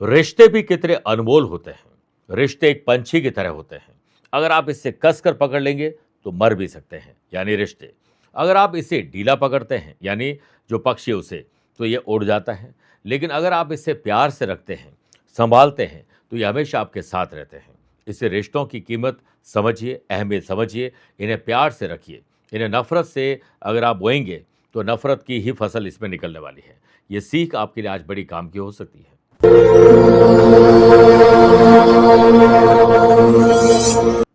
रिश्ते भी कितने अनमोल होते हैं। रिश्ते एक पंछी की तरह होते हैं। अगर आप इससे कसकर पकड़ लेंगे तो मर भी सकते हैं, यानी रिश्ते। अगर आप इसे ढीला पकड़ते हैं, यानी जो पक्षी है उसे, तो ये उड़ जाता है। लेकिन अगर आप इसे प्यार से रखते हैं, संभालते हैं, तो ये हमेशा आपके साथ रहते हैं। इससे रिश्तों की कीमत समझिए, अहमियत समझिए, इन्हें प्यार से रखिए। इन्हें नफरत से अगर आप बोएंगे तो नफरत की ही फसल इसमें निकलने वाली है। ये सीख आपके लिए आज बड़ी काम की हो सकती है।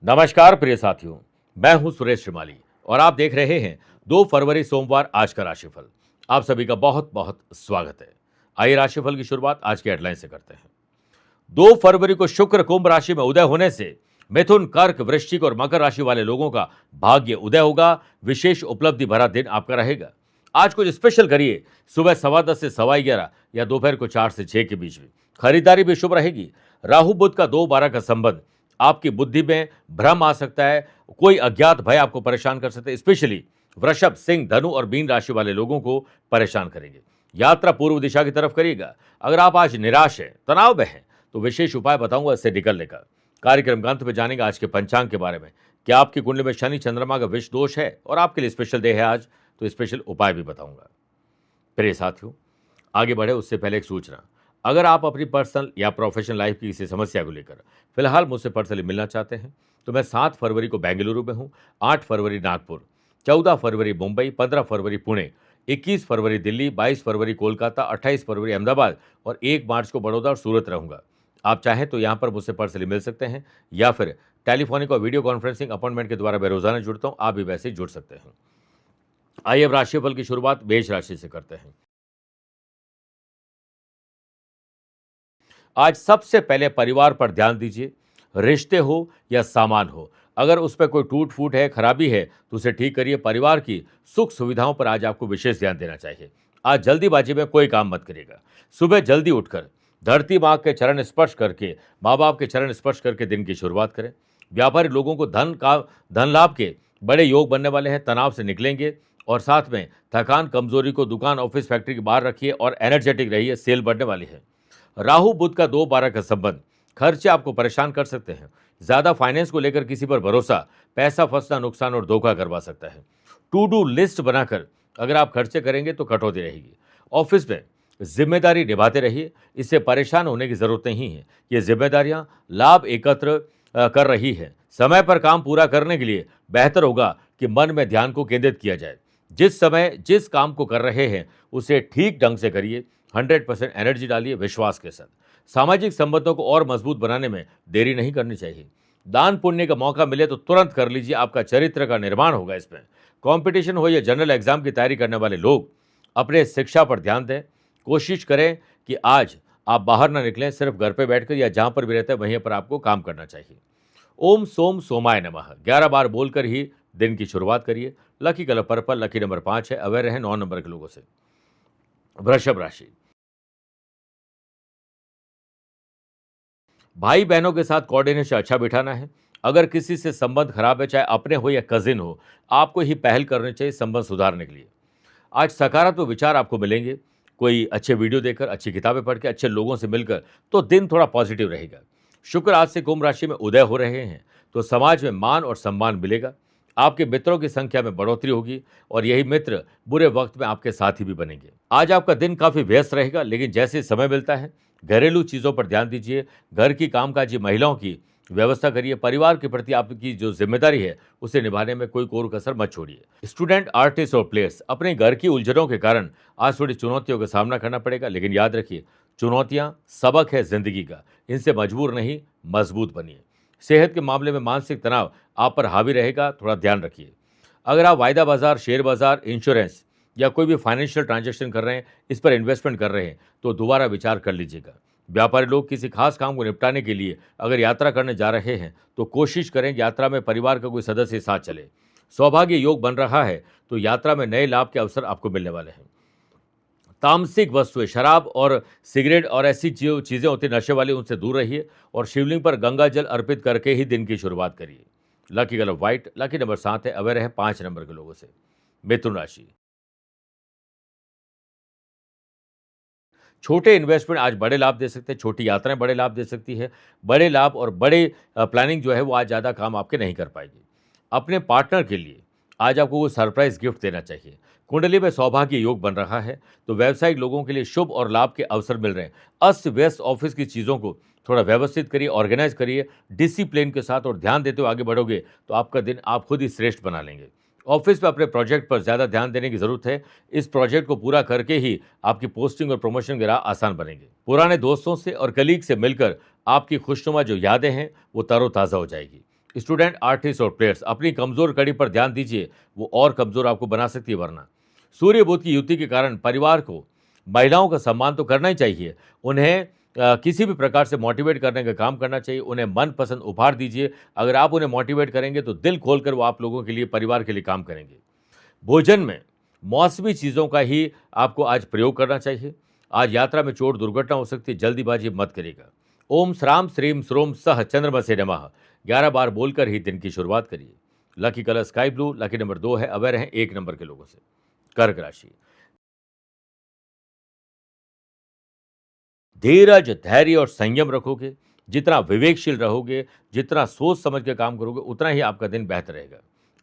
नमस्कार प्रिय साथियों, मैं हूं सुरेश श्रीमाली और आप देख रहे हैं 2 फरवरी सोमवार आज का राशिफल। आप सभी का बहुत बहुत स्वागत है। आइए राशिफल की शुरुआत आज के हेडलाइन से करते हैं। 2 फरवरी को शुक्र कुंभ राशि में उदय होने से मिथुन, कर्क, वृश्चिक और मकर राशि वाले लोगों का भाग्य उदय होगा। विशेष उपलब्धि भरा दिन आपका रहेगा। आज कुछ स्पेशल करिए। सुबह 10:15 से 11:15 या दोपहर को 4 से 6 के बीच में खरीदारी भी शुभ रहेगी। राहु बुध का 2-12 का संबंध आपकी बुद्धि में भ्रम आ सकता है। कोई अज्ञात भय आपको परेशान कर सकते हैं। स्पेशली वृषभ, सिंह, धनु और मीन राशि वाले लोगों को परेशान करेंगे। यात्रा पूर्व दिशा की तरफ करिएगा। अगर आप आज निराश हैं, तनाव में हैं, तो विशेष उपाय बताऊंगा इससे निकलने का। कार्यक्रम का अंत में जानेंगे आज के पंचांग के बारे में। क्या आपकी कुंडली में शनि चंद्रमा का विष दोष है और आपके लिए स्पेशल डे है आज, तो स्पेशल उपाय भी बताऊंगा। प्रिय साथियों, आगे बढ़े उससे पहले एक सूचना। अगर आप अपनी पर्सनल या प्रोफेशनल लाइफ की किसी समस्या को लेकर फिलहाल मुझसे पर्सनली मिलना चाहते हैं, तो मैं 7 फरवरी को बेंगलुरु में हूं, 8 फरवरी नागपुर, 14 फरवरी मुंबई, 15 फरवरी पुणे, 21 फरवरी दिल्ली, 22 फरवरी कोलकाता, 28 फरवरी अहमदाबाद और 1 मार्च को बड़ौदा और सूरत रहूंगा। आप चाहें तो यहां पर मुझसे पर्सनली मिल सकते हैं या फिर टेलीफोनिक और वीडियो कॉन्फ्रेंसिंग अपॉइंटमेंट के द्वारा मैं रोजाना जुड़ता हूं। आप भी वैसे ही जुड़ सकते हैं। आइए अब राशिफल की शुरुआत मेष राशि से करते हैं। आज सबसे पहले परिवार पर ध्यान दीजिए। रिश्ते हो या सामान हो, अगर उस पर कोई टूट फूट है, खराबी है, तो उसे ठीक करिए। परिवार की सुख सुविधाओं पर आज आपको विशेष ध्यान देना चाहिए। आज जल्दीबाजी में कोई काम मत करिएगा। सुबह जल्दी उठकर धरती माँ के चरण स्पर्श करके, माँ बाप के चरण स्पर्श करके दिन की शुरुआत करें। व्यापारी लोगों को धन लाभ के बड़े योग बनने वाले हैं। तनाव से निकलेंगे और साथ में थकान, कमजोरी को दुकान, ऑफिस, फैक्ट्री के बाहर रखिए और एनर्जेटिक रहिए। सेल बढ़ने वाली है। राहु बुध का 2-12 का संबंध खर्चे आपको परेशान कर सकते हैं। ज्यादा फाइनेंस को लेकर किसी पर भरोसा पैसा फंसना, नुकसान और धोखा करवा सकता है। टू डू लिस्ट बनाकर अगर आप खर्चे करेंगे तो कटौती रहेगी। ऑफिस में जिम्मेदारी निभाते रहिए। इससे परेशान होने की जरूरत नहीं है। ये जिम्मेदारियां लाभ एकत्र कर रही है। समय पर काम पूरा करने के लिए बेहतर होगा कि मन में ध्यान को केंद्रित किया जाए। जिस समय जिस काम को कर रहे हैं उसे ठीक ढंग से करिए। 100% एनर्जी डालिए विश्वास के साथ। सामाजिक संबंधों को और मजबूत बनाने में देरी नहीं करनी चाहिए। दान पुण्य का मौका मिले तो तुरंत कर लीजिए। आपका चरित्र का निर्माण होगा इसमें। कंपटीशन हो या जनरल एग्जाम की तैयारी करने वाले लोग अपने शिक्षा पर ध्यान दें। कोशिश करें कि आज आप बाहर ना निकलें। सिर्फ घर पे बैठकर या जहां पर भी रहते हैं वहीं पर आपको काम करना चाहिए। ओम सोम सोमाय नमः 11 बार बोलकर ही दिन की शुरुआत करिए। Lucky colour purple, lucky number 5 है। अवेयर रहें 9 नंबर के लोगों से। वृषभ राशि, भाई बहनों के साथ कोऑर्डिनेशन अच्छा बिठाना है। अगर किसी से संबंध खराब है, चाहे अपने हो या कजिन हो, आपको ही पहल करनी चाहिए संबंध सुधारने के लिए। आज सकारात्मक विचार आपको मिलेंगे। कोई अच्छे वीडियो देखकर, अच्छी किताबें पढ़ के, अच्छे लोगों से मिलकर, तो दिन थोड़ा पॉजिटिव रहेगा। शुक्र आज से कुंभ राशि में उदय हो रहे हैं, तो समाज में मान और सम्मान मिलेगा। आपके मित्रों की संख्या में बढ़ोतरी होगी और यही मित्र बुरे वक्त में आपके साथी भी बनेंगे। आज आपका दिन काफी व्यस्त रहेगा, लेकिन जैसे समय मिलता है घरेलू चीजों पर ध्यान दीजिए। घर की कामकाजी महिलाओं की व्यवस्था करिए। परिवार के प्रति आपकी जो जिम्मेदारी है उसे निभाने में कोई कोर कसर मत छोड़िए। स्टूडेंट, आर्टिस्ट और प्लेयर्स अपने घर की उलझनों के कारण आज थोड़ी चुनौतियों का सामना करना पड़ेगा, लेकिन याद रखिए चुनौतियां सबक है जिंदगी का। इनसे मजबूर नहीं, मजबूत बनिए। सेहत के मामले में मानसिक तनाव आप पर हावी रहेगा, थोड़ा ध्यान रखिए। अगर आप वायदा बाजार, शेयर बाजार, इंश्योरेंस या कोई भी फाइनेंशियल ट्रांजैक्शन कर रहे हैं, इस पर इन्वेस्टमेंट कर रहे हैं, तो दोबारा विचार कर लीजिएगा। व्यापारी लोग किसी खास काम को निपटाने के लिए अगर यात्रा करने जा रहे हैं, तो कोशिश करें कि यात्रा में परिवार का कोई सदस्य साथ चले। सौभाग्य योग बन रहा है, तो यात्रा में नए लाभ के अवसर आपको मिलने वाले हैं। तामसिक वस्तुएं, शराब और सिगरेट और ऐसी जो चीज़ें होती हैं नशे वाली, उनसे दूर रहिए और शिवलिंग पर गंगा जल अर्पित करके ही दिन की शुरुआत करिए। Lucky colour white, lucky number 7 है। अवेयर है 5 नंबर के लोगों से। मिथुन राशि, छोटे इन्वेस्टमेंट आज बड़े लाभ दे सकते हैं, छोटी यात्राएँ बड़े लाभ दे सकती है। बड़े लाभ और बड़े प्लानिंग जो है वो आज ज़्यादा काम आपके नहीं कर पाएगी। अपने पार्टनर के लिए आज आपको वो सरप्राइज़ गिफ्ट देना चाहिए। कुंडली में सौभाग्य योग बन रहा है, तो व्यावसायिक लोगों के लिए शुभ और लाभ के अवसर मिल रहे हैं। अस्त-व्यस्त ऑफ़िस की चीज़ों को थोड़ा व्यवस्थित करिए, ऑर्गेनाइज़ करिए, डिसिप्लिन के साथ और ध्यान देते हुए आगे बढ़ोगे, तो आपका दिन आप खुद ही श्रेष्ठ बना लेंगे। ऑफ़िस में अपने प्रोजेक्ट पर ज़्यादा ध्यान देने की ज़रूरत है। इस प्रोजेक्ट को पूरा करके ही आपकी पोस्टिंग और प्रमोशन की राह आसान बनेगी। पुराने दोस्तों से और कलीग से मिलकर आपकी खुशनुमा जो यादें हैं, वो तरोताज़ा हो जाएगी। स्टूडेंट, आर्टिस्ट और प्लेयर्स अपनी कमज़ोर कड़ी पर ध्यान दीजिए, वो और कमज़ोर आपको बना सकती है वरना। सूर्य बुध की युति के कारण परिवार को महिलाओं का सम्मान तो करना ही चाहिए। उन्हें किसी भी प्रकार से मोटिवेट करने का काम करना चाहिए। उन्हें मनपसंद उपहार दीजिए। अगर आप उन्हें मोटिवेट करेंगे तो दिल खोलकर वो आप लोगों के लिए, परिवार के लिए काम करेंगे। भोजन में मौसमी चीज़ों का ही आपको आज प्रयोग करना चाहिए। आज यात्रा में चोट दुर्घटना हो सकती है, जल्दीबाजी मत करिएगा। ओम श्राम श्रीम श्रोम सह चंद्रमसे नमः 11 बार बोलकर ही दिन की शुरुआत करिए। Lucky colour sky blue, lucky number 2 है, अवेयर हैं 1 नंबर के लोगों से। कर्क राशि, धीरज, धैर्य और संयम रखोगे, जितना विवेकशील रहोगे, जितना सोच समझ के काम करोगे, उतना ही आपका दिन बेहतर रहेगा।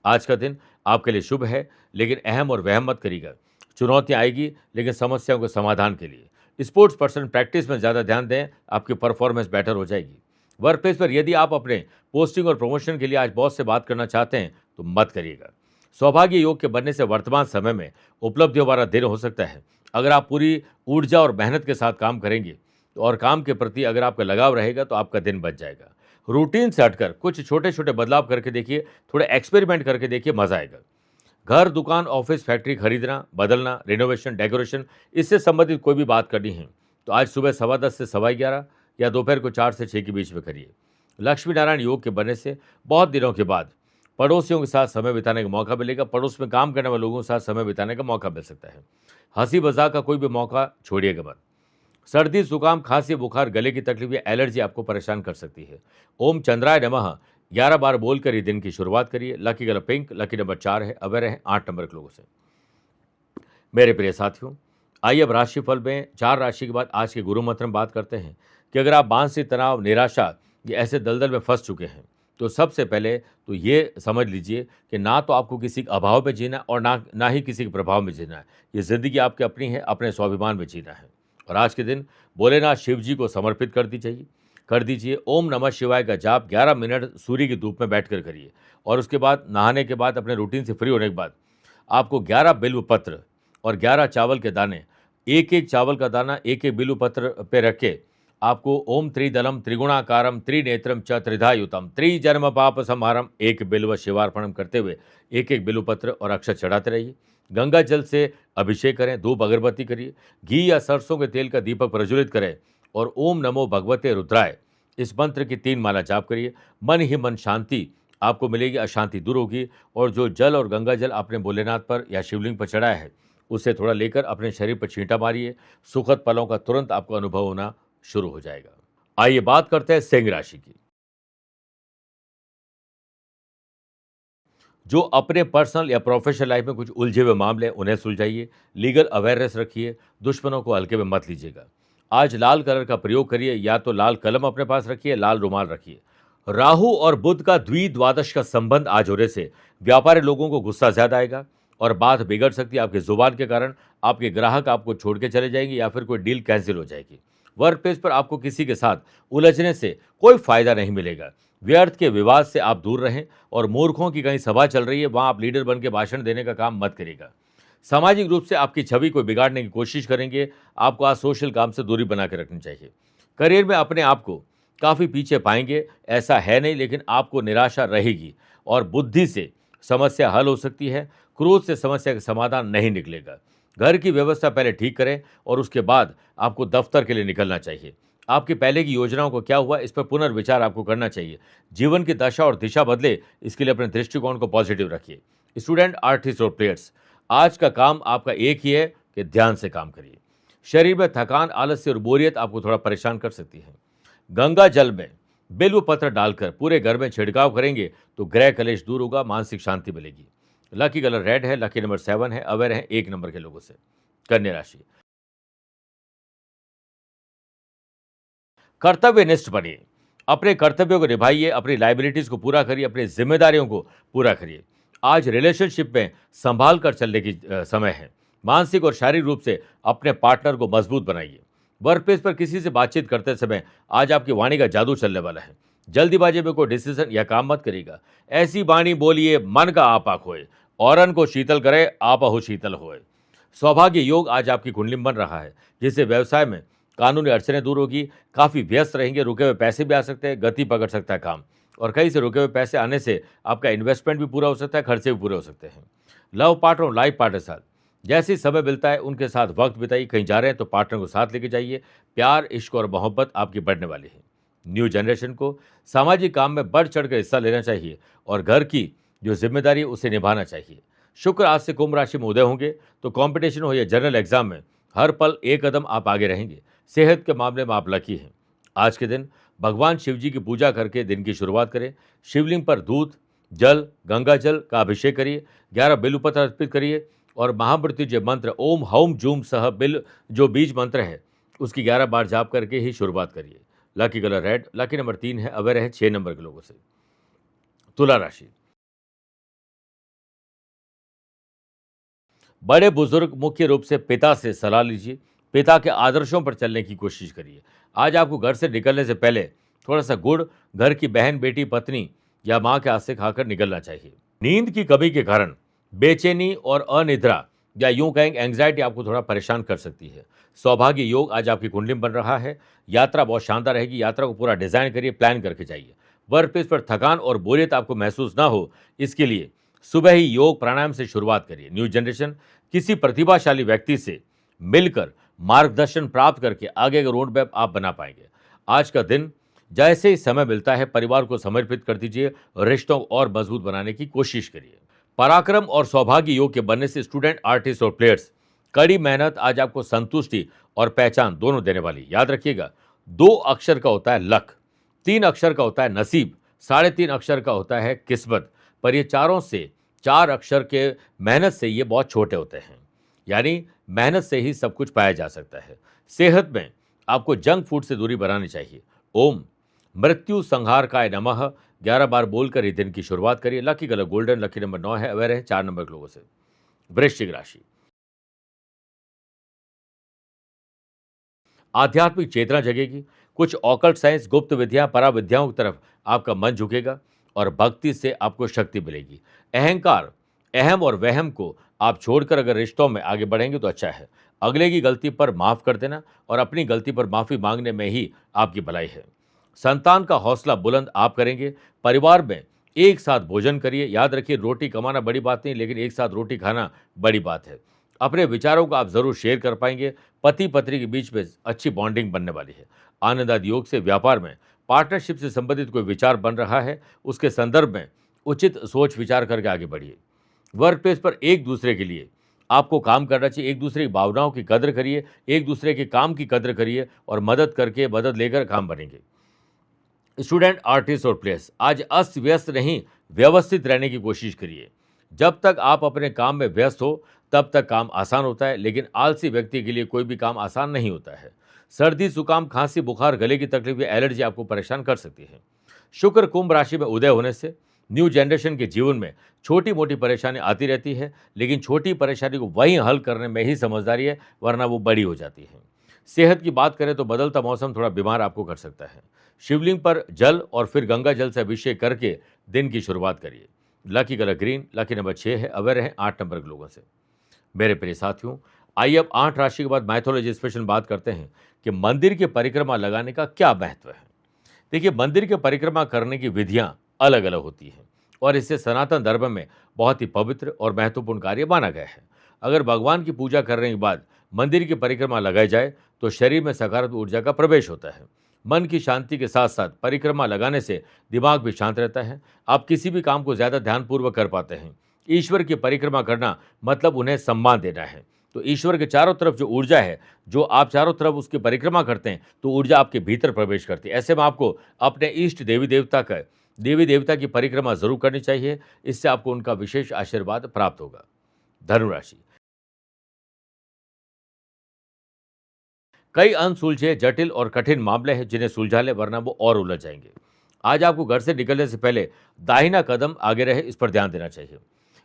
आज का दिन आपके लिए शुभ है, लेकिन अहम और वहम मत करिएगा। चुनौतियाँ आएगी, लेकिन समस्याओं के समाधान के लिए। स्पोर्ट्स पर्सन प्रैक्टिस में ज़्यादा ध्यान दें, आपकी परफॉर्मेंस बेटर हो जाएगी। वर्क प्लेस पर यदि आप अपने पोस्टिंग और प्रमोशन के लिए आज बॉस से बात करना चाहते हैं, तो मत करिएगा। सौभाग्य योग के बनने से वर्तमान समय में उपलब्धियों वाला दिन हो सकता है। अगर आप पूरी ऊर्जा और मेहनत के साथ काम करेंगे और काम के प्रति अगर आपका लगाव रहेगा, तो आपका दिन बच जाएगा। रूटीन से हटकर कुछ छोटे-छोटे बदलाव करके देखिए, थोड़े एक्सपेरिमेंट करके देखिए, मज़ा आएगा। घर, दुकान, ऑफ़िस, फैक्ट्री खरीदना, बदलना, रिनोवेशन, डेकोरेशन, इससे संबंधित कोई भी बात करनी है, तो आज सुबह 10:15 से 11:15 या दोपहर को 4 से 6 के बीच में करिए। लक्ष्मी नारायण योग के बनने से बहुत दिनों के बाद पड़ोसियों के साथ समय बिताने का मौका मिलेगा। पड़ोस में काम करने वाले लोगों के साथ समय बिताने का मौका मिल सकता है। हँसी-मज़ाक का कोई भी मौका छोड़िएगा मत। सर्दी, जुकाम, खांसी, बुखार, गले की तकलीफ या एलर्जी आपको परेशान कर सकती है। ओम चंद्राय नमः 11 बार बोलकर ही दिन की शुरुआत करिए। Lucky colour pink, lucky number 4 है, अवेयर हैं 8 नंबर के लोगों से। मेरे प्रिय साथियों, आइए अब राशिफल में 4 राशि के बाद आज के गुरु मंत्र में बात करते हैं कि अगर आप मानसिक तनाव, निराशा या ऐसे दलदल में फंस चुके हैं, तो सबसे पहले तो ये समझ लीजिए कि ना तो आपको किसी के अभाव में जीना और ना ही किसी के प्रभाव में जीना है। ये ज़िंदगी आपकी अपनी है, अपने स्वाभिमान में जीना है। और आज के दिन भोलेनाथ शिव जी को समर्पित कर दीजिए। ओम नमः शिवाय का जाप 11 मिनट सूर्य की धूप में बैठकर करिए और उसके बाद नहाने के बाद, अपने रूटीन से फ्री होने के बाद, आपको 11 बिल्व पत्र और 11 चावल के दाने, एक-एक चावल का दाना एक-एक बिल्व पत्र पे रख के आपको ओम त्रिदलम त्रिगुणाकारम त्रिनेत्रम च त्रिधायुतम त्रिजन्म पाप संहारम एक बिल्व शिवार्पणम करते हुए एक-एक बिल्व पत्र और अक्षत चढ़ाते रहिए। गंगा जल से अभिषेक करें, धूप अगरबत्ती करिए, घी या सरसों के तेल का दीपक प्रज्वलित करें और ओम नमो भगवते रुद्राय इस मंत्र की 3 माला जाप करिए। मन ही मन शांति आपको मिलेगी, अशांति दूर होगी और जो जल और गंगा जल आपने भोलेनाथ पर या शिवलिंग पर चढ़ाया है, उससे थोड़ा लेकर अपने शरीर पर छींटा मारिए। सुखद पलों का तुरंत आपको अनुभव होना शुरू हो जाएगा। आइए बात करते हैं सिंह राशि की। जो अपने पर्सनल या प्रोफेशनल लाइफ में कुछ उलझे हुए मामले हैं, उन्हें सुलझाइए। लीगल अवेयरनेस रखिए, दुश्मनों को हल्के में मत लीजिएगा। आज लाल कलर का प्रयोग करिए, या तो लाल कलम अपने पास रखिए, लाल रुमाल रखिए। राहु और बुध का द्विद्वादश का संबंध आज होने से व्यापारी लोगों को गुस्सा ज्यादा आएगा और बात बिगड़ सकती है। आपकी जुबान के कारण आपके ग्राहक आपको छोड़ के चले जाएंगे या फिर कोई डील कैंसिल हो जाएगी। वर्क प्लेस पर आपको किसी के साथ उलझने से कोई फायदा नहीं मिलेगा। व्यर्थ के विवाद से आप दूर रहें और मूर्खों की कहीं सभा चल रही है, वहां आप लीडर बन के भाषण देने का काम मत करिएगा। सामाजिक रूप से आपकी छवि को बिगाड़ने की कोशिश करेंगे। आपको आज सोशल काम से दूरी बना के रखनी चाहिए। करियर में अपने आप को काफ़ी पीछे पाएंगे, ऐसा है नहीं, लेकिन आपको निराशा रहेगी और बुद्धि से समस्या हल हो सकती है। क्रोध से समस्या का समाधान नहीं निकलेगा। घर की व्यवस्था पहले ठीक करें और उसके बाद आपको दफ्तर के लिए निकलना चाहिए। आपकी पहले की योजनाओं को क्या हुआ, इस पर पुनर्विचार आपको करना चाहिए। जीवन की दशा और दिशा बदले, इसके लिए अपने दृष्टिकोण को पॉजिटिव रखिए। स्टूडेंट, आर्टिस्ट और प्लेयर्स, आज का काम आपका एक ही है कि ध्यान से काम करिए। शरीर में थकान, आलस्य और बोरियत आपको थोड़ा परेशान कर सकती है। गंगा जल में बिल्व पत्र डालकर पूरे घर में छिड़काव करेंगे तो ग्रह कलेश दूर होगा, मानसिक शांति मिलेगी। लकी कलर रेड है, लकी नंबर 7 है, अवेयर है 1 नंबर के लोगों से। कन्या राशि, कर्तव्यनिष्ठ बनिए, अपने कर्तव्यों को निभाइए, अपनी लायबिलिटीज़ को पूरा करिए, अपनी ज़िम्मेदारियों को पूरा करिए। आज रिलेशनशिप में सँभाल कर चलने की समय है। मानसिक और शारीरिक रूप से अपने पार्टनर को मजबूत बनाइए। वर्क प्लेस पर किसी से बातचीत करते समय आज आपकी वाणी का जादू चलने वाला है। जल्दीबाजी में कोई डिसीजन या काम मत करिएगा। ऐसी वाणी बोलिए मन का आपा खोए, औरन को शीतल करे आपहु शीतल होए। सौभाग्य योग आज आपकी कुंडली में बन रहा है, जिससे व्यवसाय में कानूनी अड़चनें दूर होगी, काफ़ी व्यस्त रहेंगे, रुके हुए पैसे भी आ सकते हैं, गति पकड़ सकता है काम। और कहीं से रुके हुए पैसे आने से आपका इन्वेस्टमेंट भी पूरा हो सकता है, खर्चे भी पूरे हो सकते हैं। लव पार्टनर और लाइफ पार्टनर के साथ जैसे ही समय मिलता है उनके साथ वक्त बिताइए। कहीं जा रहे हैं तो पार्टनर को साथ लेके जाइए। प्यार, इश्क और मोहब्बत आपकी बढ़ने वाली है। न्यू जनरेशन को सामाजिक काम में बढ़ चढ़ कर हिस्सा लेना चाहिए और घर की जो जिम्मेदारी है उसे निभाना चाहिए। शुक्र आज से कुंभ राशि में उदय होंगे तो कंपटीशन हो या जनरल एग्जाम में हर पल एक कदम आप आगे रहेंगे। सेहत के मामले में आप लकी हैं। आज के दिन भगवान शिव जी की पूजा करके दिन की शुरुआत करें। शिवलिंग पर दूध, जल, गंगा जल का अभिषेक करिए। 11 बिल्वपत्र अर्पित करिए और महामृत्युंजय मंत्र ओम हौम जूम सह बिल जो बीज मंत्र है उसकी 11 बार जाप करके ही शुरुआत करिए। Lucky colour red, lucky number 3 है, अवेयर है 6 नंबर के लोगों से। तुला राशि, बड़े बुजुर्ग मुख्य रूप से पिता से सलाह लीजिए। पिता के आदर्शों पर चलने की कोशिश करिए। आज आपको घर से निकलने से पहले थोड़ा सा गुड़ घर की बहन, बेटी, पत्नी या माँ के हाथ से खाकर निकलना चाहिए। नींद की कमी के कारण बेचैनी और अनिद्रा या यूं कहेंगे एंग्जाइटी आपको थोड़ा परेशान कर सकती है। सौभाग्य योग आज आपकी कुंडली में बन रहा है। यात्रा बहुत शानदार रहेगी। यात्रा को पूरा डिजाइन करिए, प्लान करके जाइए। वर्क प्लेस पर थकान और बोरियत आपको महसूस ना हो, इसके लिए सुबह ही योग प्राणायाम से शुरुआत करिए। न्यू जनरेशन किसी प्रतिभाशाली व्यक्ति से मिलकर मार्गदर्शन प्राप्त करके आगे का रोड मैप आप बना पाएंगे। आज का दिन जैसे ही समय मिलता है परिवार को समर्पित कर दीजिए। रिश्तों और मजबूत बनाने की कोशिश करिए। पराक्रम और सौभाग्य योग के बनने से स्टूडेंट, आर्टिस्ट और प्लेयर्स कड़ी मेहनत आज आपको संतुष्टि और पहचान दोनों देने वाली। याद रखिएगा, 2 अक्षर का होता है लक, 3 अक्षर का होता है नसीब, 3.5 अक्षर का होता है किस्मत, पर ये चारों से 4 अक्षर के मेहनत से ये बहुत छोटे होते हैं। यानी मेहनत से ही सब कुछ पाया जा सकता है। सेहत में आपको जंक फूड से दूरी बनानी चाहिए। ओम मृत्यु संहारकाय नमः 11 बार बोलकर ही दिन की शुरुआत करिए। Lucky colour golden, lucky number 9 है, अवेयर है 4 नंबर के लोगों से। वृश्चिक राशि, आध्यात्मिक चेतना जगेगी। कुछ ऑकल्ट साइंस, गुप्त विद्या, पराविद्याओं की तरफ आपका मन झुकेगा और भक्ति से आपको शक्ति मिलेगी। अहंकार, अहम और वहम को आप छोड़कर अगर रिश्तों में आगे बढ़ेंगे तो अच्छा है। अगले की गलती पर माफ कर देना और अपनी गलती पर माफी मांगने में ही आपकी भलाई है। संतान का हौसला बुलंद आप करेंगे। परिवार में एक साथ भोजन करिए। याद रखिए, रोटी कमाना बड़ी बात नहीं, लेकिन एक साथ रोटी खाना बड़ी बात है। अपने विचारों को आप जरूर शेयर कर पाएंगे। पति पत्नी के बीच में अच्छी बॉन्डिंग बनने वाली है। आनंद आदि योग से व्यापार में पार्टनरशिप से संबंधित कोई विचार बन रहा है, उसके संदर्भ में उचित सोच विचार करके आगे बढ़िए। वर्क प्लेस पर एक दूसरे के लिए आपको काम करना चाहिए। एक दूसरे की भावनाओं की कदर करिए, एक दूसरे के काम की कदर करिए और मदद करके, मदद लेकर काम बनेंगे। स्टूडेंट, आर्टिस्ट और प्लेयर्स आज अस्त व्यस्त नहीं, व्यवस्थित रहने की कोशिश करिए। जब तक आप अपने काम में व्यस्त हो तब तक काम आसान होता है, लेकिन आलसी व्यक्ति के लिए कोई भी काम आसान नहीं होता है। सर्दी, जुकाम, खांसी, बुखार, गले की तकलीफ या एलर्जी आपको परेशान कर सकती है। शुक्र कुंभ राशि में उदय होने से न्यू जनरेशन के जीवन में छोटी मोटी परेशानी आती रहती है, लेकिन छोटी परेशानी को वहीं हल करने में ही समझदारी है, वरना वो बड़ी हो जाती है। सेहत की बात करें तो बदलता मौसम थोड़ा बीमार आपको कर सकता है। शिवलिंग पर जल और फिर गंगा जल से अभिषेक करके दिन की शुरुआत करिए। Lucky colour green, lucky number 6 है, अवेयर है 8 नंबर के लोगों से। मेरे प्रिय साथियों, आइए अब 8 राशि के बाद मैथोलॉजी स्पेशल बात करते हैं कि मंदिर की परिक्रमा लगाने का क्या महत्व है। देखिए, मंदिर की परिक्रमा करने की विधियां अलग अलग होती हैं और इसे सनातन धर्म में बहुत ही पवित्र और महत्वपूर्ण कार्य माना गया है। अगर भगवान की पूजा करने के बाद मंदिर की परिक्रमा लगाई जाए तो शरीर में सकारात्मक ऊर्जा का प्रवेश होता है। मन की शांति के साथ साथ परिक्रमा लगाने से दिमाग भी शांत रहता है। आप किसी भी काम को ज़्यादा ध्यानपूर्वक कर पाते हैं। ईश्वर की परिक्रमा करना मतलब उन्हें सम्मान देना है। तो ईश्वर के चारों तरफ जो ऊर्जा है, जो आप चारों तरफ उसकी परिक्रमा करते हैं, तो ऊर्जा आपके भीतर प्रवेश करती है। ऐसे में आपको अपने इष्ट देवी देवता की परिक्रमा जरूर करनी चाहिए। इससे आपको उनका विशेष आशीर्वाद प्राप्त होगा। धनुराशि, कई अनसुलझे जटिल और कठिन मामले हैं जिन्हें सुलझा ले, वरना वो और उलझ जाएंगे। आज आपको घर से निकलने से पहले दाहिना कदम आगे रहे, इस पर ध्यान देना चाहिए।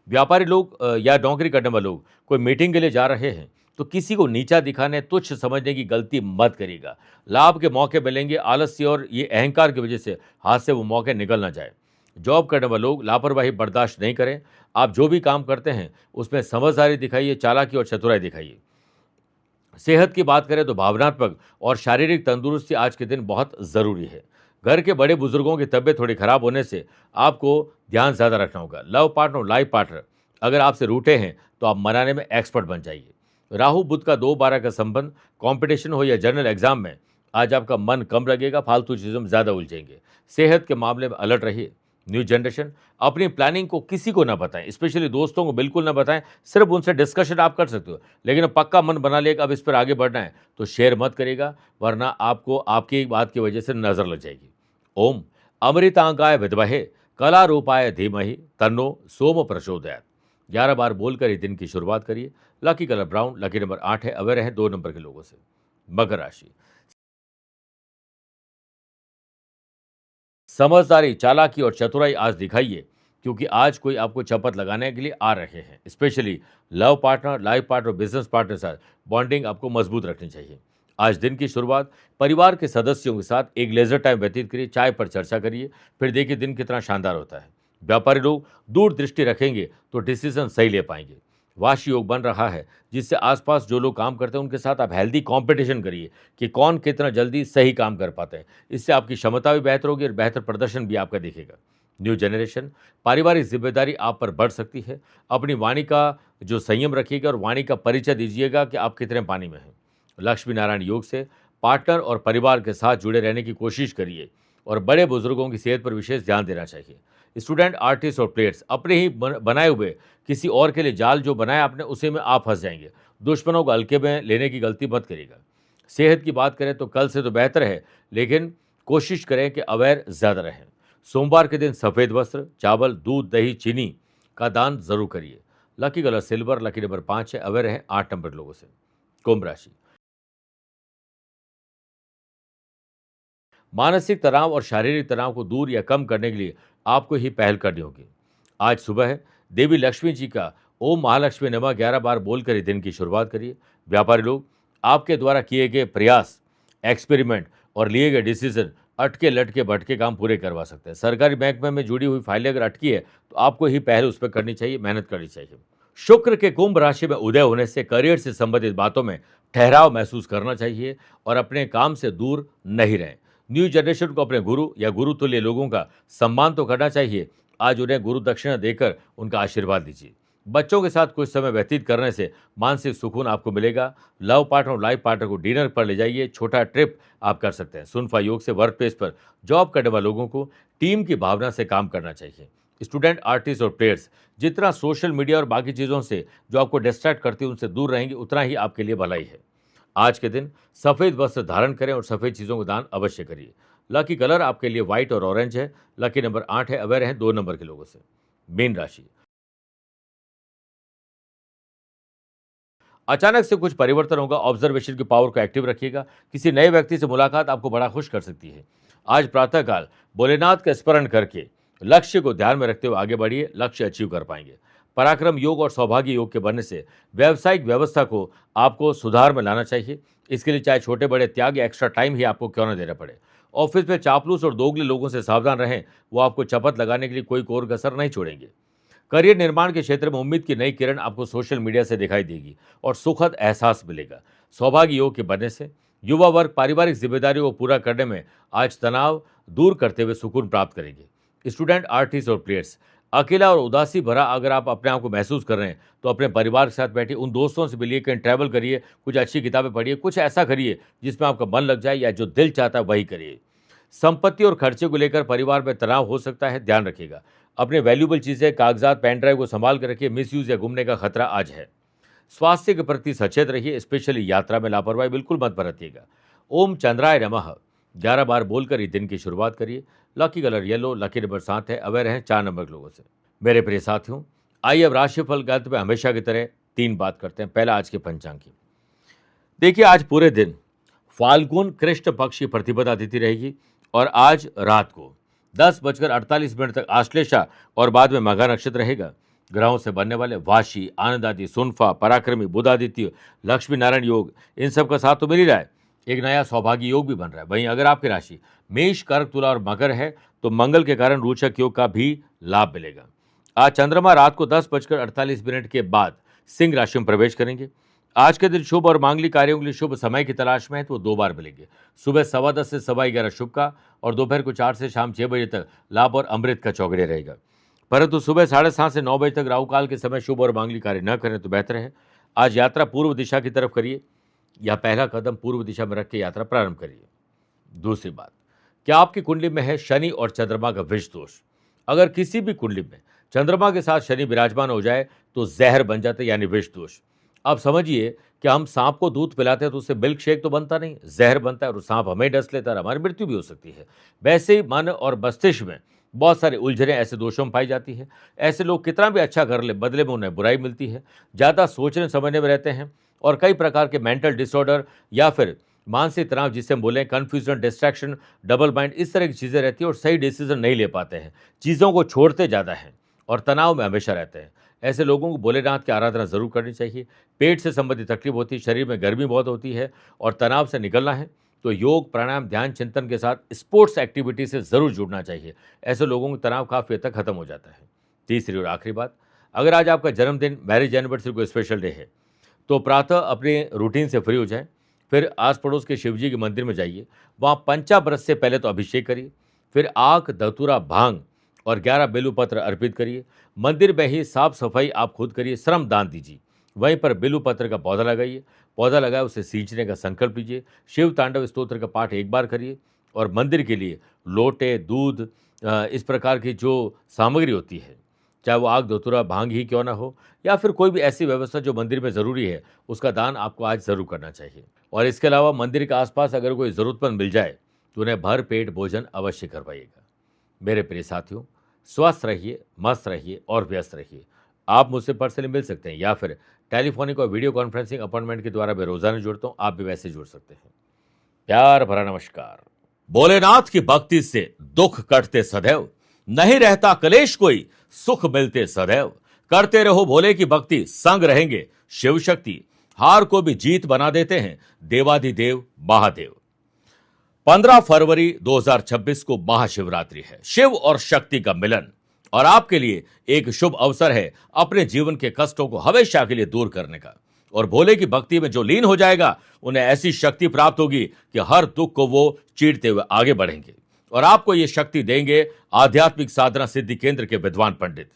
व्यापारी लोग या नौकरी करने वाले लोग कोई मीटिंग के लिए जा रहे हैं तो किसी को नीचा दिखाने, तुच्छ समझने की गलती मत करिएगा। लाभ के मौके मिलेंगे, आलस्य और ये अहंकार की वजह से हाथ से वो मौके निकल ना जाए। जॉब करने वाले लोग लापरवाही बर्दाश्त नहीं करें। आप जो भी काम करते हैं उसमें समझदारी दिखाइए, चालाकी और चतुराई दिखाइए। सेहत की बात करें तो भावनात्मक और शारीरिक तंदुरुस्ती आज के दिन बहुत ज़रूरी है। घर के बड़े बुजुर्गों की तबीयत थोड़ी खराब होने से आपको ध्यान ज़्यादा रखना होगा। लव पार्टनर, लाइफ पार्टनर अगर आपसे रूठे हैं तो आप मनाने में एक्सपर्ट बन जाइए। राहु बुध का 2-12 का संबंध, कंपटीशन हो या जनरल एग्जाम में आज आपका मन कम लगेगा, फालतू चीज़ों में ज़्यादा उलझेंगे। सेहत के मामले में अलर्ट रहिए। न्यू जनरेशन अपनी प्लानिंग को किसी को ना बताएं, स्पेशली दोस्तों को बिल्कुल ना बताएं। सिर्फ उनसे डिस्कशन आप कर सकते हो, लेकिन अब पक्का मन बना लिया कि अब इस पर आगे बढ़ना है तो शेयर मत करिएगा, वरना आपको आपकी एक बात की वजह से नजर लग जाएगी। ओम अमृतांगाय विद्महे कला रूपाय धीमहि तन्नो सोम प्रचोदयात्। 11 बार बोलकर ही दिन की शुरुआत करिए। Lucky colour brown, lucky number 8 है, अवेयर हैं 2 नंबर के लोगों से। मकर राशि, समझदारी, चालाकी और चतुराई आज दिखाइए, क्योंकि आज कोई आपको चपत लगाने के लिए आ रहे हैं। Specially love partner, life partner, business partner के साथ बॉन्डिंग आपको मजबूत रखनी चाहिए। आज दिन की शुरुआत परिवार के सदस्यों के साथ एक लेजर टाइम व्यतीत करिए, चाय पर चर्चा करिए, फिर देखिए दिन कितना शानदार होता है। व्यापारी लोग दूरदृष्टि रखेंगे तो डिसीजन सही ले पाएंगे। वाशी योग बन रहा है, जिससे आसपास जो लोग काम करते हैं उनके साथ आप हेल्दी कंपटीशन करिए कि कौन कितना जल्दी सही काम कर पाते हैं। इससे आपकी क्षमता भी बेहतर होगी और बेहतर प्रदर्शन भी आपका दिखेगा। न्यू जनरेशन पारिवारिक जिम्मेदारी आप पर बढ़ सकती है। अपनी वाणी का जो संयम रखिएगा और वाणी का परिचय दीजिएगा कि आप कितने पानी में हैं। लक्ष्मी नारायण योग से पार्टनर और परिवार के साथ जुड़े रहने की कोशिश करिए और बड़े बुजुर्गों की सेहत पर विशेष ध्यान देना चाहिए। स्टूडेंट, आर्टिस्ट और प्लेयर्स अपने ही बनाए हुए किसी और के लिए जाल जो बनाया आपने, उसी में आप फंस जाएंगे। दुश्मनों को हल्के में लेने की गलती मत करिएगा। सेहत की बात करें तो कल से तो बेहतर है, लेकिन कोशिश करें कि अवेयर ज़्यादा रहें। सोमवार के दिन सफ़ेद वस्त्र, चावल, दूध, दही, चीनी का दान जरूर करिए। Lucky colour silver, lucky number 5 है, अवेयर है 8 नंबर लोगों से। कुंभ राशि, मानसिक तनाव और शारीरिक तनाव को दूर या कम करने के लिए आपको ही पहल करनी होगी। आज सुबह देवी लक्ष्मी जी का ओम महालक्ष्मी नमः 11 बार बोलकर ही दिन की शुरुआत करिए। व्यापारी लोग आपके द्वारा किए गए प्रयास, एक्सपेरिमेंट और लिए गए डिसीजन अटके लटके भटके काम पूरे करवा सकते हैं। सरकारी महकमे में जुड़ी हुई फाइलें अगर अटकी है तो आपको ही पहल उस पर करनी चाहिए, मेहनत करनी चाहिए। शुक्र के कुंभ राशि में उदय होने से करियर से संबंधित बातों में ठहराव महसूस करना चाहिए और अपने काम से दूर नहीं रहें। न्यू जनरेशन को अपने गुरु या गुरु तुल्य लोगों का सम्मान तो करना चाहिए। आज उन्हें गुरु दक्षिणा देकर उनका आशीर्वाद दीजिए। बच्चों के साथ कुछ समय व्यतीत करने से मानसिक सुकून आपको मिलेगा। लव पार्टनर और लाइफ पार्टनर को डिनर पर ले जाइए, छोटा ट्रिप आप कर सकते हैं। सुनफा योग से वर्क प्लेस पर जॉब करने वाले लोगों को टीम की भावना से काम करना चाहिए। स्टूडेंट, आर्टिस्ट और प्लेयर्स जितना सोशल मीडिया और बाकी चीज़ों से जो आपको डिस्ट्रैक्ट करती है उनसे दूर रहेंगे, उतना ही आपके लिए भलाई है। आज के दिन सफ़ेद वस्त्र धारण करें और सफ़ेद चीज़ों को दान अवश्य करिए। लकी कलर आपके लिए व्हाइट और ऑरेंज है, लकी नंबर 8 है, अवेयर हैं 2 नंबर के लोगों से। मीन राशि, अचानक से कुछ परिवर्तन होगा, ऑब्जर्वेशन की पावर को एक्टिव रखिएगा। किसी नए व्यक्ति से मुलाकात आपको बड़ा खुश कर सकती है। आज प्रातःकाल भोलेनाथ का स्मरण करके लक्ष्य को ध्यान में रखते हुए आगे बढ़िए, लक्ष्य अचीव कर पाएंगे। पराक्रम योग और सौभाग्य योग के बनने से व्यावसायिक व्यवस्था को आपको सुधार में लाना चाहिए। इसके लिए चाहे छोटे बड़े त्याग या एक्स्ट्रा टाइम ही आपको क्यों ना देना पड़े। ऑफिस में चापलूस और दोगले लोगों से सावधान रहें, वो आपको चपत लगाने के लिए कोई कोर कसर नहीं छोड़ेंगे। करियर निर्माण के क्षेत्र में उम्मीद की नई किरण आपको सोशल मीडिया से दिखाई देगी और सुखद एहसास मिलेगा। सौभाग्य योग के बनने से युवा वर्ग पारिवारिक जिम्मेदारियों को पूरा करने में आज तनाव दूर करते हुए सुकून प्राप्त करेंगे। स्टूडेंट, आर्टिस्ट और प्लेयर्स अकेला और उदासी भरा अगर आप अपने आप को महसूस कर रहे हैं तो अपने परिवार के साथ बैठिए, उन दोस्तों से मिलिए, कहीं ट्रैवल करिए, कुछ अच्छी किताबें पढ़िए, कुछ ऐसा करिए जिसमें आपका मन लग जाए या जो दिल चाहता है वही करिए। संपत्ति और खर्चे को लेकर परिवार में तनाव हो सकता है, ध्यान रखिएगा। अपने वैल्यूबल चीज़ें, कागजात, पेन ड्राइव को संभाल कर रखिए, मिसयूज या घूमने का खतरा आज है। स्वास्थ्य के प्रति सचेत रहिए, स्पेशली यात्रा में लापरवाही बिल्कुल मत बरतिएगा। ओम चंद्राय नमः 11 बार बोलकर ही दिन की शुरुआत करिए। Lucky colour yellow, lucky number 7 है, अवेयर हैं 4 नंबर के लोगों से। मेरे प्रिय साथियों, आइए अब राशिफल के अंत में हमेशा की तरह 3 बात करते हैं। पहला आज के पंचांग की। देखिए, आज पूरे दिन फाल्गुन कृष्ण पक्ष की प्रतिपदा तिथि रहेगी और आज रात को 10:48 तक आश्लेषा और बाद में मघा नक्षत्र रहेगा। ग्रहों से बनने वाले वाशी, आनंदादि, सुनफा, पराक्रमी, बुधादित्य, लक्ष्मी नारायण योग, इन सब का साथ तो मिल ही रहा है। एक नया सौभाग्य योग भी बन रहा है। वहीं अगर आपकी राशि मेष, कर्क, तुला और मकर है तो मंगल के कारण रोचक योग का भी लाभ मिलेगा। आज चंद्रमा रात को 10:48 के बाद सिंह राशि में प्रवेश करेंगे। आज के दिन शुभ और मांगलिक कार्यों के लिए शुभ समय की तलाश में है तो वो 2 बार मिलेंगे। सुबह 10:15 से 11:15 शुभ का और दोपहर को 4 से शाम 6 बजे तक लाभ और अमृत का चौगड़े रहेगा। परंतु सुबह 7:30 से 9 बजे तक राहु काल के समय शुभ और मांगलिक कार्य न करें तो बेहतर है। आज यात्रा पूर्व दिशा की तरफ करिए या पहला कदम पूर्व दिशा में रख के यात्रा प्रारंभ करिए। दूसरी बात, क्या आपकी कुंडली में है शनि और चंद्रमा का विष दोष? अगर किसी भी कुंडली में चंद्रमा के साथ शनि विराजमान हो जाए तो जहर बन जाता है, यानी विष दोष। अब समझिए कि हम सांप को दूध पिलाते हैं तो उससे मिल्क शेक तो बनता नहीं, जहर बनता है और सांप हमें डस लेता है, हमारी मृत्यु भी हो सकती है। वैसे ही मन और मस्तिष्क में बहुत सारे उलझने ऐसे दोषों में पाई जाती है। ऐसे लोग कितना भी अच्छा कर ले, बदले में उन्हें बुराई मिलती है, ज़्यादा सोचने समझने में रहते हैं और कई प्रकार के मेंटल डिसऑर्डर या फिर मानसिक तनाव, जिसे हम बोलें कन्फ्यूजन, डिस्ट्रैक्शन, डबल माइंड, इस तरह की चीज़ें रहती है और सही डिसीजन नहीं ले पाते हैं, चीज़ों को छोड़ते ज़्यादा हैं और तनाव में हमेशा रहते हैं। ऐसे लोगों को भोलेनाथ की आराधना जरूर करनी चाहिए। पेट से संबंधित तकलीफ होती है, शरीर में गर्मी बहुत होती है और तनाव से निकलना है तो योग, प्राणायाम, ध्यान, चिंतन के साथ स्पोर्ट्स एक्टिविटी से जरूर जुड़ना चाहिए। ऐसे लोगों का तनाव काफ़ी हद तक खत्म हो जाता है। तीसरी और आखिरी बात, अगर आज आपका जन्मदिन, मैरिज एनिवर्सरी कोई स्पेशल डे है तो प्रातः अपने रूटीन से फ्री हो जाएं, फिर आस पड़ोस के शिवजी के मंदिर में जाइए, वहाँ पंचामृत से पहले तो अभिषेक करिए, फिर आक, धतूरा, भांग और 11 बेलूपत्र अर्पित करिए। मंदिर में ही साफ सफाई आप खुद करिए, श्रम दान दीजिए। वहीं पर बेलूपत्र का पौधा लगाइए, पौधा लगाए उसे सींचने का संकल्प लीजिए। शिव तांडव स्तोत्र का पाठ एक बार करिए और मंदिर के लिए लोटे, दूध, इस प्रकार की जो सामग्री होती है, चाहे वो आग, धतूरा, भांग ही क्यों ना हो या फिर कोई भी ऐसी व्यवस्था जो मंदिर में ज़रूरी है, उसका दान आपको आज ज़रूर करना चाहिए। और इसके अलावा मंदिर के आसपास अगर कोई ज़रूरतमंद मिल जाए तो उन्हें भर पेट भोजन अवश्य करवाइएगा। मेरे प्रिय साथियों, स्वस्थ रहिए, मस्त रहिए और व्यस्त रहिए। आप मुझसे पर्सनली मिल सकते हैं या फिर टेलीफोनिक और वीडियो कॉन्फ्रेंसिंग अपॉइंटमेंट के द्वारा मैं रोजाना जुड़ता हूं, आप भी वैसे जुड़ सकते हैं। प्यार भरा नमस्कार। भोलेनाथ की भक्ति से दुख कटते सदैव, नहीं रहता कलेश कोई, सुख मिलते सदैव। करते रहो भोले की भक्ति, संग रहेंगे शिव शक्ति। हार को भी जीत बना देते हैं देवाधिदेव महादेव। 15 फरवरी 2026 को महाशिवरात्रि है, शिव और शक्ति का मिलन, और आपके लिए एक शुभ अवसर है अपने जीवन के कष्टों को हमेशा के लिए दूर करने का। और भोले की भक्ति में जो लीन हो जाएगा उन्हें ऐसी शक्ति प्राप्त होगी कि हर दुख को वो चीरते हुए आगे बढ़ेंगे। और आपको ये शक्ति देंगे आध्यात्मिक साधना सिद्धि केंद्र के विद्वान पंडित।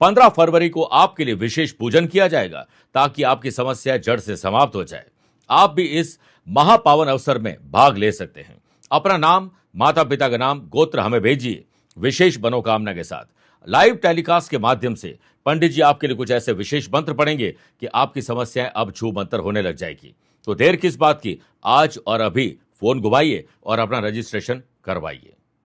15 फरवरी को आपके लिए विशेष पूजन किया जाएगा ताकि आपकी समस्या जड़ से समाप्त हो जाए। आप भी इस महापावन अवसर में भाग ले सकते हैं। अपना नाम, माता पिता का नाम, गोत्र हमें भेजिए विशेष मनोकामना के साथ। लाइव टेलीकास्ट के माध्यम से पंडित जी आपके लिए कुछ ऐसे विशेष मंत्र पढ़ेंगे कि आपकी समस्याएं अब छू मंतर होने लग जाएगी। तो देर किस बात की, आज और अभी फोन घुमाइए और अपना रजिस्ट्रेशन करवाइए।